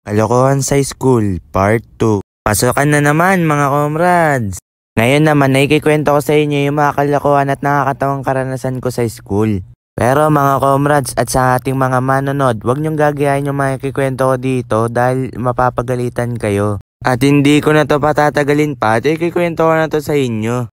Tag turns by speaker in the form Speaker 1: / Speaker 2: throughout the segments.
Speaker 1: Kalokohan sa School, Part 2. Pasokan na naman mga comrades! Ngayon naman ay ikikwento ko sa inyo yung mga kalokohan at nakakatawang karanasan ko sa school. Pero mga comrades at sa ating mga manonood, huwag niyong gagayahin yung mga ikikwento ko dito dahil mapapagalitan kayo. At hindi ko na to patatagalin pa at ikikwento ko na to sa inyo.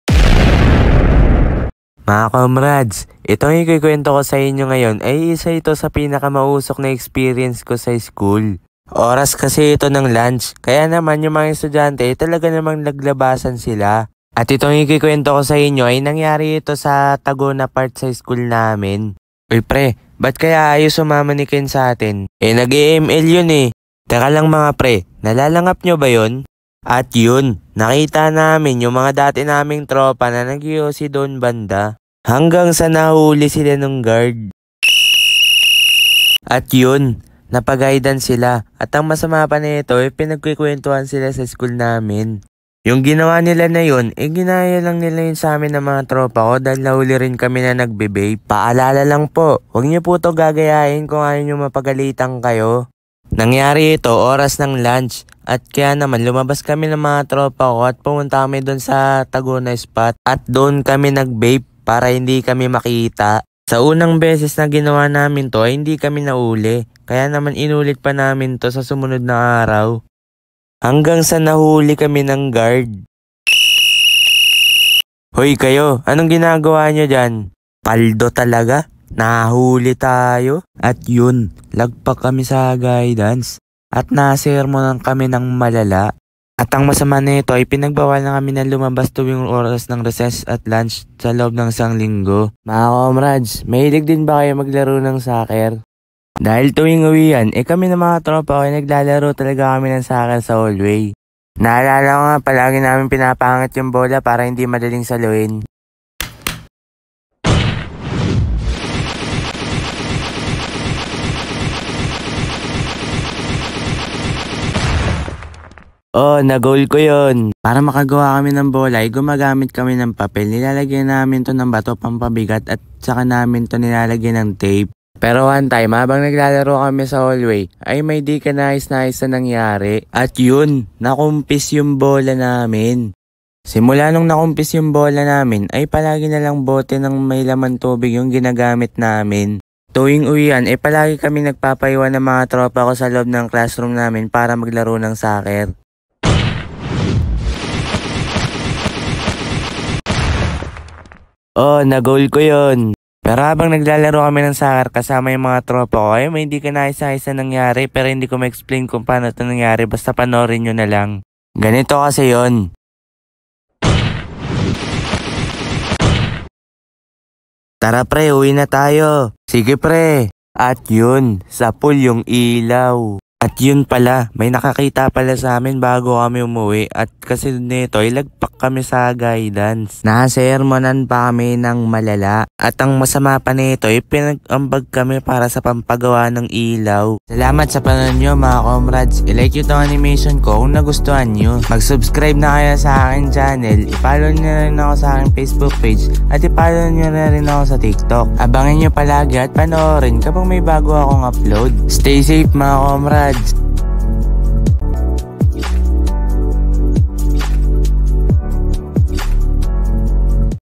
Speaker 1: Mga comrades, itong ikikwento ko sa inyo ngayon ay isa ito sa pinakamausok na experience ko sa school. Oras kasi ito ng lunch, kaya naman yung mga estudyante talaga namang naglabasan sila. At itong ikikwento ko sa inyo ay nangyari ito sa Tagona part sa school namin. Uy pre, ba't kaya ayaw sumama ni Ken sa atin? Nag-EML yun eh. Teka lang mga pre, nalalangap nyo ba yun? At yun, nakita namin yung mga dati naming tropa na nag-iossi doon banda. Hanggang sa nahuli sila ng guard. At yun, napagaidan sila. At ang masama pa nito ay pinagkikwentuhan sila sa school namin. Yung ginawa nila na yun, ginaya lang nila yun sa amin ng mga tropa ko dahil nahuli rin kami na nagbe-vape. Paalala lang po, huwag niyo po to gagayahin kung ayaw nyo mapagalitan kayo. Nangyari ito oras ng lunch at kaya naman lumabas kami ng mga tropa ko at pumunta kami doon sa Tagona spot at doon kami nag-vape para hindi kami makita. Sa unang beses na ginawa namin to ay hindi kami nauli, kaya naman inulit pa namin to sa sumunod na araw. Hanggang sa nahuli kami ng guard. Hoy kayo, anong ginagawa nyo dyan? Paldo talaga? Nahuli tayo? At yun, lagpak kami sa guidance at nasermonan kami ng malala. At ang masama nito ay pinagbawal na kami na lumabas tuwing oras ng recess at lunch sa loob ng isang linggo. Mga comrades, mahilig din ba kayo maglaro ng soccer? Dahil tuwing uwian, kami ng mga tropa ko ay naglalaro talaga kami ng soccer sa hallway. Naalala ko nga palagi namin pinapangit yung bola para hindi madaling saluin. Oh, na-goal ko yun. Para makagawa kami ng bola ay gumagamit kami ng papel. Nilalagyan namin to ng bato pampabigat at saka namin to nilalagyan ng tape. Pero one time, habang naglalaro kami sa hallway, ay may di ka nais-nais na nangyari. At yun, nakumpis yung bola namin. Simula nung nakumpis yung bola namin, ay palagi na lang bote ng may laman tubig yung ginagamit namin. Tuwing uwian, palagi kami nagpapaiwan ng mga tropa ko sa loob ng classroom namin para maglaro ng soccer. Oh, na-goal ko yun. Pero habang naglalaro kami ng soccer kasama yung mga tropa ko, ay may hindi ka nais-nais na nangyari pero hindi ko ma-explain kung paano ito nangyari, basta panoorin nyo na lang. Ganito kasi yon. Tara pre, uwi na tayo. Sige pre. At yun, sa pool yung ilaw. At yun pala, may nakakita pala sa amin bago kami umuwi at kasi nito ay lagpak kami sa guidance. Nasermonan pa kami ng malala at ang masama pa nito ay pinag-ambag kami para sa pampagawa ng ilaw. Salamat sa panonood nyo mga comrades. I-like nyo itong animation ko kung nagustuhan nyo. Mag-subscribe na kayo sa aking channel. I-follow nyo na rin ako sa aking Facebook page at i-follow nyo na rin ako sa TikTok. Abangan nyo palagi at panoorin kapag may bago akong upload. Stay safe mga comrades.